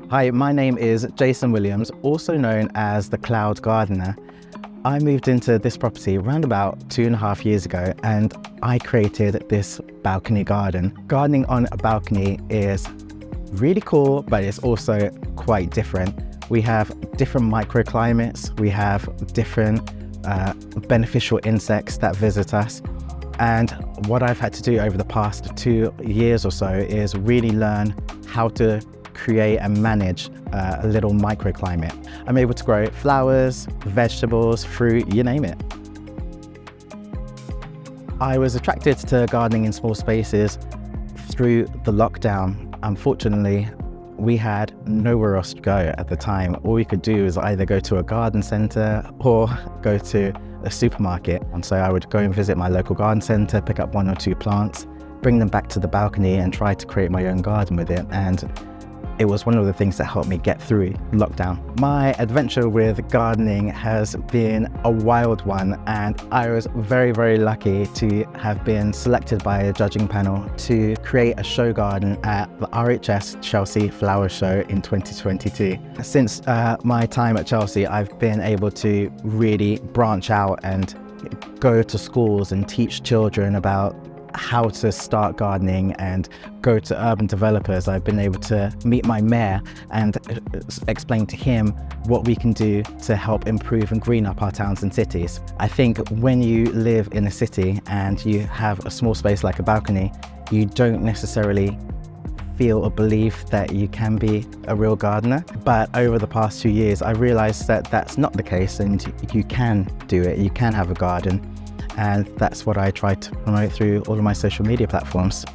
Hi, my name is Jason Williams, also known as the Cloud Gardener. I moved into this property around about 2.5 years ago, and I created this balcony garden. Gardening on a balcony is really cool, but it's also quite different. We have different microclimates, we have different beneficial insects that visit us. And what I've had to do over the past 2 years or so is really learn how to create and manage a little microclimate. I'm able to grow flowers, vegetables, fruit, you name it. I was attracted to gardening in small spaces through the lockdown. Unfortunately, we had nowhere else to go at the time. All we could do was either go to a garden centre or go to a supermarket. And so I would go and visit my local garden centre, pick up 1 or 2 plants, bring them back to the balcony and try to create my own garden with it. And it was one of the things that helped me get through lockdown. My adventure with gardening has been a wild one, and I was very, very lucky to have been selected by a judging panel to create a show garden at the RHS Chelsea Flower Show in 2022. Since my time at Chelsea, I've been able to really branch out and go to schools and teach children about how to start gardening and go to urban developers. I've been able to meet my mayor and explain to him what we can do to help improve and green up our towns and cities. I think when you live in a city and you have a small space like a balcony, you don't necessarily feel or believe that you can be a real gardener. But over the past 2 years, I realized that that's not the case, and you can do it. You can have a garden. And that's what I try to promote through all of my social media platforms.